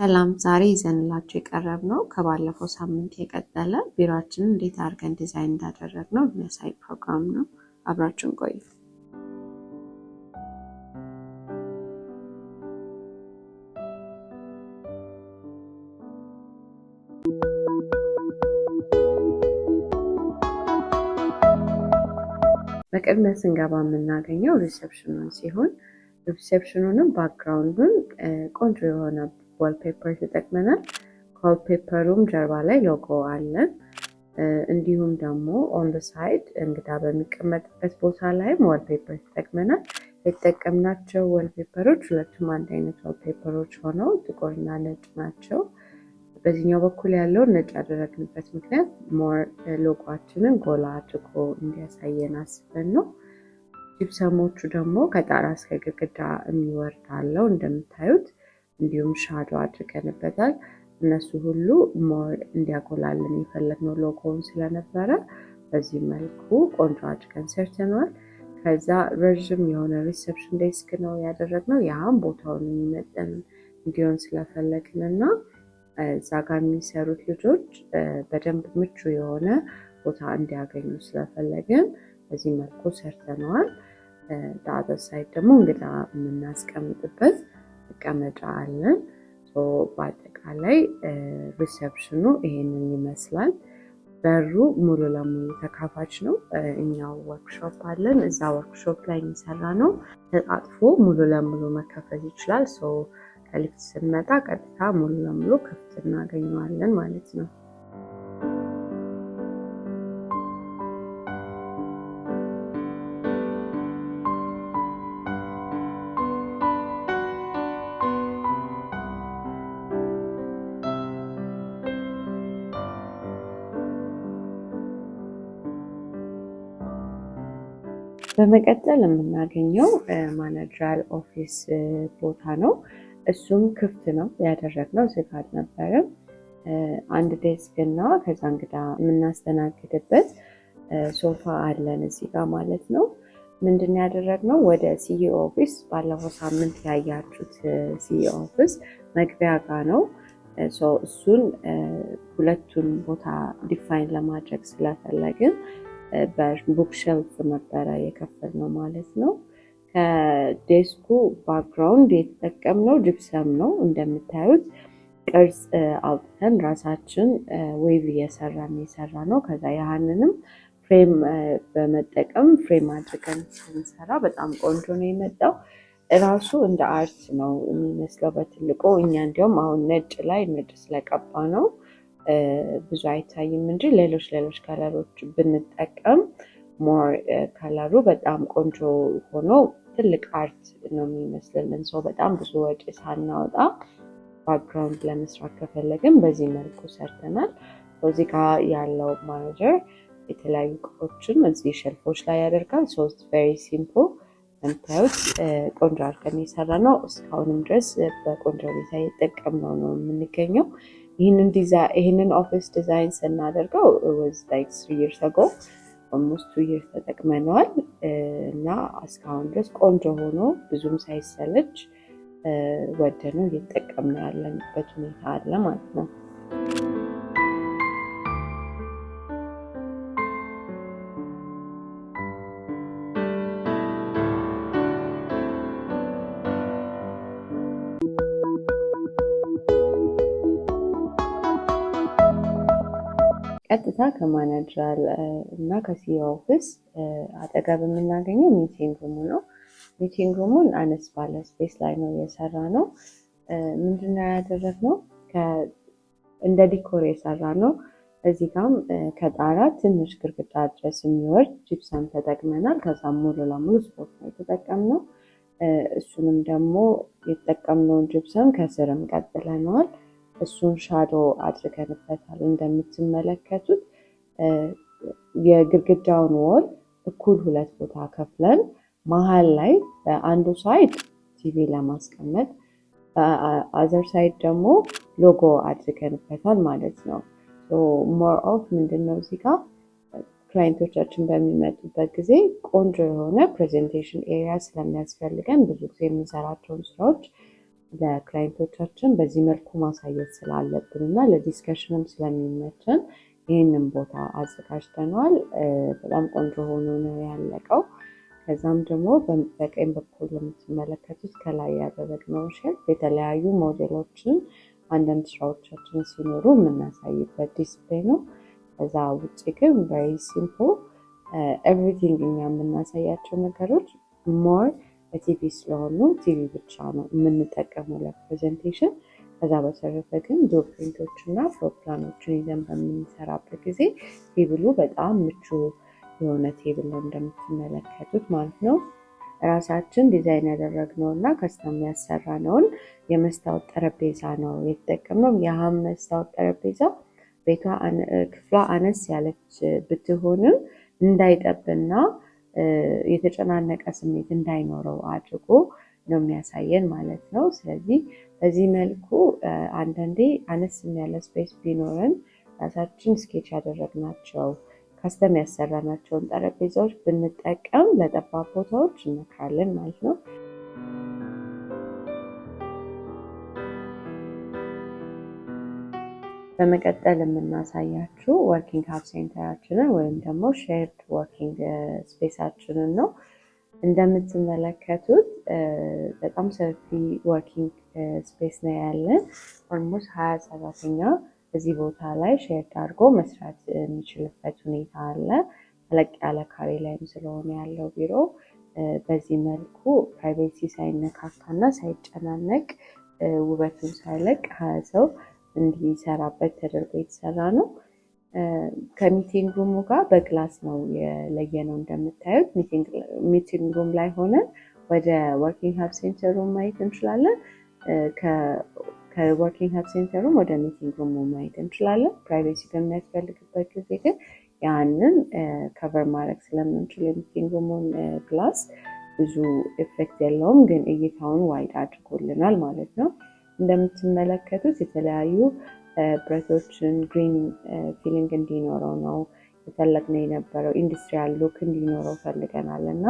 ሰላም ዛሬ ይዘንላችሁ የቀረብነው ከባለፈው ሳምንት የቀጠለ ቢሮአችንን እንዴት አድርገን ዲዛይን እንዳደረግነው የሚያሳይ ፕሮግራም ነው። አብራችሁን ቆዩ። በቅድሚያ ስንገባ የምናገኘው ሪሴፕሽኑን ሲሆን ሪሴፕሽኑንም ባክግራውንዱን ቆንጆ የሆነ ዋልፔፐር ተጠቅመናል። ዋልፔፐሩም ጀርባ ላይ ሎጎ አለን። እንዲሁም ደግሞ ኦን ዘ ሳይድ እንግዳ በሚቀመጥበት ቦታ ላይም ዋልፔፐር ተጠቅመናል። የተጠቀምናቸው ዋልፔፐሮች ሁለቱም አንድ አይነት ዋልፔፐሮች ሆነው ጥቁርና ነጭ ናቸው። በዚህኛው በኩል ያለውን ነጭ ያደረግንበት ምክንያት ሞር ሎጎአችንን ጎላ አድርጎ እንዲያሳየን አስበን ነው። ጂፕሰሞቹ ደግሞ ከጣራ እስከ ግድግዳ የሚወርድ አለው እንደምታዩት። እንዲሁም ሻዶ አድርገንበታል። እነሱ ሁሉ ሞር እንዲያጎላልን የፈለግነው ሎጎውን ስለነበረ በዚህ መልኩ ቆንጆ አድርገን ሰርተነዋል። ከዛ ረዥም የሆነ ሪሴፕሽን ዴስክ ነው ያደረግነው። ያም ቦታውን የሚመጥን እንዲሆን ስለፈለግንና እዛ ጋር የሚሰሩት ልጆች በደንብ ምቹ የሆነ ቦታ እንዲያገኙ ስለፈለግን በዚህ መልኩ ሰርተነዋል። ዳዘር ሳይድ ደግሞ እንግዳ የምናስቀምጥበት መቀመጫ አለን። በአጠቃላይ ሪሴፕሽኑ ይሄንን ይመስላል። በሩ ሙሉ ለሙሉ ተካፋች ነው። እኛው ወርክሾፕ አለን። እዛ ወርክሾፕ ላይ የሚሰራ ነው። ተጣጥፎ ሙሉ ለሙሉ መከፈት ይችላል። ከሊፍት ስንመጣ ቀጥታ ሙሉ ለሙሉ ክፍት እናገኘዋለን ማለት ነው። በመቀጠል የምናገኘው ማኔጀራል ኦፊስ ቦታ ነው። እሱም ክፍት ነው ያደረግነው፣ ዝግ አልነበረም። አንድ ዴስክ እና ከዛ እንግዳ የምናስተናግድበት ሶፋ አለን እዚህ ጋር ማለት ነው። ምንድን ያደረግነው ወደ ሲኢኦ ኦፊስ ባለፈው ሳምንት ያያችሁት ሲኢኦ ኦፊስ መግቢያ ጋር ነው። እሱን ሁለቱን ቦታ ዲፋይን ለማድረግ ስለፈለግን በቡክ ሼልፍ ነበረ የከፈልነው ማለት ነው። ከዴስኩ ባክግራውንድ የተጠቀምነው ጅፕሰም ነው። እንደምታዩት ቅርጽ አውጥተን ራሳችን ዌቭ እየሰራ ነው። ከዛ ያህንንም ፍሬም በመጠቀም ፍሬም አድርገን ስንሰራ በጣም ቆንጆ ነው የመጣው። ራሱ እንደ አርት ነው የሚመስለው በትልቁ። እኛ እንዲያውም አሁን ነጭ ላይ ነጭ ስለቀባ ነው ብዙ አይታይም እንጂ ሌሎች ከለሮች ብንጠቀም ሞር ከለሩ በጣም ቆንጆ ሆኖ ትልቅ አርት ነው የሚመስልልን። በጣም ብዙ ወጪ ሳናወጣ ባክግራውንድ ለመስራት ከፈለግን በዚህ መልኩ ሰርተናል። እዚህ ጋር ያለው ማኔጀር የተለያዩ እቃዎችን እዚህ ሸልፎች ላይ ያደርጋል። ቬሪ ሲምፕል እንደምታዩት ቆንጆ አድርገን የሰራ ነው። እስካሁንም ድረስ በቆንጆ ሁኔታ እየተጠቀምነው ነው የምንገኘው። ይህንን ኦፊስ ዲዛይን ስናደርገው was like 3 years ago, almost 2 years ተጠቅመነዋል እና እስካሁን ድረስ ቆንጆ ሆኖ ብዙም ሳይሰለች ወደነው እየተጠቀምነው ያለንበት ሁኔታ አለ ማለት ነው። ቀጥታ ከማኔጀራል እና ከሲኢኦ ኦፊስ አጠገብ የምናገኘው ሚቲንግ ሩሙ ነው። ሚቲንግ ሩሙን አነስ ባለ ስፔስ ላይ ነው የሰራ ነው። ምንድነው ያደረግነው? እንደ ዲኮር የሰራ ነው። እዚህ ጋም ከጣራ ትንሽ ግድግዳ ድረስ የሚወርድ ጂፕሰም ተጠቅመናል። ከዛም ሙሉ ለሙሉ ስፖርት ነው የተጠቀምነው። እሱንም ደግሞ የተጠቀምነውን ጂፕሰም ከስርም ቀጥለነዋል። እሱን ሻዶ አድርገንበታል። እንደምትመለከቱት የግድግዳውን ወል እኩል 2 ቦታ ከፍለን መሀል ላይ በአንዱ ሳይድ ቲቪ ለማስቀመጥ በአዘር ሳይድ ደግሞ ሎጎ አድርገንበታል ማለት ነው። ሞር ኦፍ ምንድነው እዚህ ጋር ክላይንቶቻችን በሚመጡበት ጊዜ ቆንጆ የሆነ ፕሬዘንቴሽን ኤሪያ ስለሚያስፈልገን ብዙ ጊዜ የምንሰራቸውን ስራዎች ለክላይንቶቻችን በዚህ መልኩ ማሳየት ስላለብን እና ለዲስከሽንም ስለሚመቸን ይህንን ቦታ አዘጋጅተነዋል። በጣም ቆንጆ ሆኖ ነው ያለቀው። ከዛም ደግሞ በቀኝ በኩል የምትመለከቱት ከላይ ያደረግነው ሼልፍ የተለያዩ ሞዴሎችን አንዳንድ ስራዎቻችን ሲኖሩ የምናሳይበት ዲስፕሌይ ነው። ከዛ ውጭ ግን ቨሪ ሲምፕል ኤቭሪቲንግ እኛ የምናሳያቸው ነገሮች ሞር በቲቪ ስለሆኑ ቲቪ ብቻ ነው የምንጠቀመው ለፕሬዘንቴሽን። ከዛ በተረፈ ግን ብሉፕሪንቶች እና ፍሎር ፕላኖችን ይዘን በምንሰራበት ጊዜ ቴብሉ በጣም ምቹ የሆነ ቴብል ነው እንደምትመለከቱት ማለት ነው። ራሳችን ዲዛይን ያደረግነው እና ከስተም ያሰራነውን የመስታወት ጠረጴዛ ነው የተጠቀምነው። ያህም መስታወት ጠረጴዛ ቤቷ ክፍሏ አነስ ያለች ብትሆንም እንዳይጠብና የተጨናነቀ ስሜት እንዳይኖረው አድርጎ ነው የሚያሳየን ማለት ነው። ስለዚህ በዚህ መልኩ አንዳንዴ አነስ ያለ ስፔስ ቢኖረን ራሳችን ስኬች ያደረግናቸው ከስተም ያሰራናቸውን ጠረጴዛዎች ብንጠቀም ለጠባብ ቦታዎች እንመክራለን ማለት ነው። በመቀጠል የምናሳያችሁ ወርኪንግ ሀብ ሴንተራችንን ወይም ደግሞ ሼርድ ወርኪንግ ስፔሳችንን ነው። እንደምትመለከቱት በጣም ሰፊ ወርኪንግ ስፔስ ነው ያለን። ኦልሞስት 20 ሰራተኛ እዚህ ቦታ ላይ ሼር አድርጎ መስራት የሚችልበት ሁኔታ አለ። ተለቅ ያለ ካሬ ላይም ስለሆነ ያለው ቢሮ በዚህ መልኩ ፕራይቬሲ ሳይነካካና ሳይጨናነቅ ውበቱን ሳይለቅ 20 ሰው እንዲሰራበት ተደርጎ የተሰራ ነው። ከሚቲንግ ሩሙ ጋር በግላስ ነው የለየነው። እንደምታዩት ሚቲንግ ሩም ላይ ሆነን ወደ ወርኪንግ ሀብ ሴንተሩ ማየት እንችላለን። ከወርኪንግ ሀብ ሴንተሩም ወደ ሚቲንግ ሩም ማየት እንችላለን። ፕራይቬሲ በሚያስፈልግበት ጊዜ ግን ያንን ከቨር ማድረግ ስለምንችል የሚቲንግ ሩሙን ግላስ ብዙ ኤፌክት የለውም፣ ግን እይታውን ዋይድ አድርጎልናል ማለት ነው። እንደምትመለከቱት የተለያዩ ብረቶችን ግሪን ፊሊንግ እንዲኖረው ነው የፈለግነው የነበረው። ኢንዱስትሪያል ሉክ እንዲኖረው ፈልገናል እና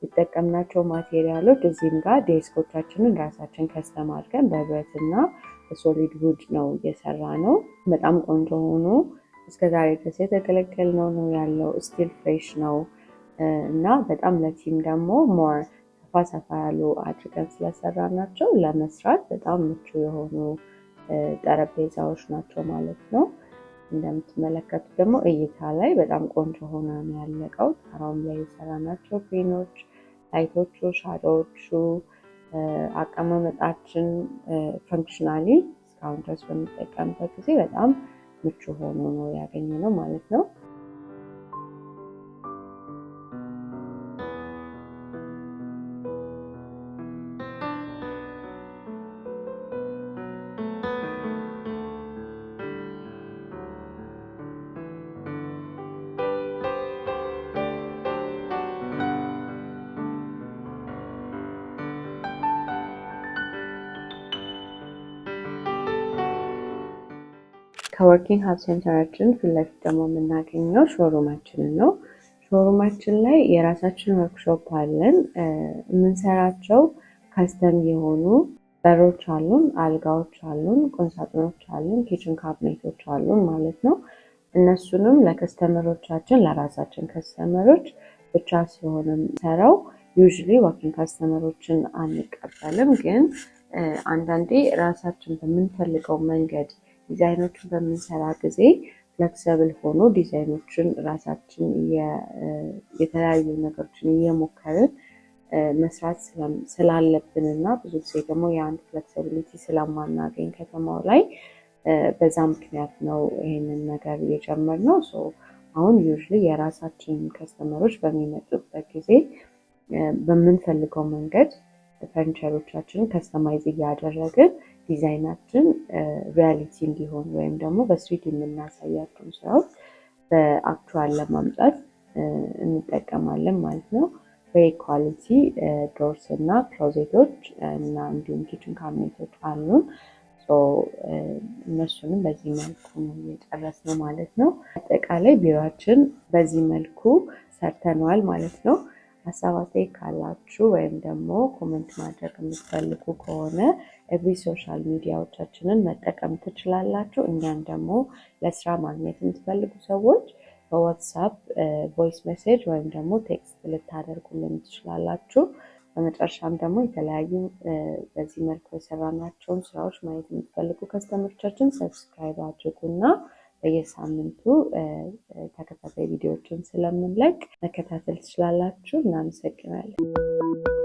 የተጠቀምናቸው ማቴሪያሎች እዚህም ጋር ዴስኮቻችንን ራሳችን ከስተም አድርገን በብረትና በሶሊድ ውድ ነው እየሰራ ነው። በጣም ቆንጆ ሆኖ እስከዛሬ ድረስ የተገለገልነው ነው ያለው። ስቲል ፍሬሽ ነው እና በጣም ለቲም ደግሞ ሞር ሰፋ ያሉ አድርገን ስለሰራ ናቸው ለመስራት በጣም ምቹ የሆኑ ጠረጴዛዎች ናቸው ማለት ነው። እንደምትመለከቱት ደግሞ እይታ ላይ በጣም ቆንጆ ሆኖ ነው ያለቀው። ጣራውም ላይ የሰራናቸው ግሪኖች፣ ላይቶቹ፣ ሻዶዎቹ፣ አቀማመጣችን ፈንክሽናሊ እስካሁን ድረስ በሚጠቀምበት ጊዜ በጣም ምቹ ሆኖ ነው ያገኘነው ማለት ነው። ከወርኪንግ ሀብ ሴንተራችን ፊት ለፊት ደግሞ የምናገኘው ሾሩማችንን ነው። ሾሩማችን ላይ የራሳችን ወርክሾፕ አለን። የምንሰራቸው ከስተም የሆኑ በሮች አሉን፣ አልጋዎች አሉን፣ ቁምሳጥኖች አሉን፣ ኪችን ካቢኔቶች አሉን ማለት ነው። እነሱንም ለከስተመሮቻችን ለራሳችን ከስተመሮች ብቻ ሲሆን የምንሰራው ዩዥሊ ወርኪንግ ከስተመሮችን አንቀበልም። ግን አንዳንዴ ራሳችን በምንፈልገው መንገድ ዲዛይኖችን በምንሰራ ጊዜ ፍለክሰብል ሆኖ ዲዛይኖችን ራሳችን የተለያዩ ነገሮችን እየሞከርን መስራት ስላለብን እና ብዙ ጊዜ ደግሞ የአንድ ፍለክሲቢሊቲ ስለማናገኝ ከተማው ላይ በዛ ምክንያት ነው ይሄንን ነገር የጀመርነው። አሁን ዩዥሊ የራሳችን ከስተመሮች በሚመጡበት ጊዜ በምንፈልገው መንገድ ፈርኒቸሮቻችንን ከስተማይዝ እያደረግን ዲዛይናችን ሪያሊቲ እንዲሆን ወይም ደግሞ በስሪዲ የምናሳያቸውን ስራዎች በአክቹዋል ለማምጣት እንጠቀማለን ማለት ነው። በኳሊቲ ዶርስ እና ክሎዜቶች እና እንዲሁም ኪችን ካቢኔቶች አሉን። እነሱንም በዚህ መልኩ ነው የጨረስነው ማለት ነው። አጠቃላይ ቢሮአችን በዚህ መልኩ ሰርተነዋል ማለት ነው። ሀሳብ አስተያየት ካላችሁ ወይም ደግሞ ኮመንት ማድረግ የምትፈልጉ ከሆነ ኤቭሪ ሶሻል ሚዲያዎቻችንን መጠቀም ትችላላችሁ። እኛን ደግሞ ለስራ ማግኘት የምትፈልጉ ሰዎች በዋትሳፕ ቮይስ ሜሴጅ ወይም ደግሞ ቴክስት ልታደርጉልን ትችላላችሁ። በመጨረሻም ደግሞ የተለያዩ በዚህ መልኩ የሰራናቸውን ስራዎች ማየት የምትፈልጉ ከስተመሮቻችን ሰብስክራይብ አድርጉና በየሳምንቱ ተከታታይ ቪዲዮዎችን ስለምንለቅ መከታተል ትችላላችሁ። እናመሰግናለን።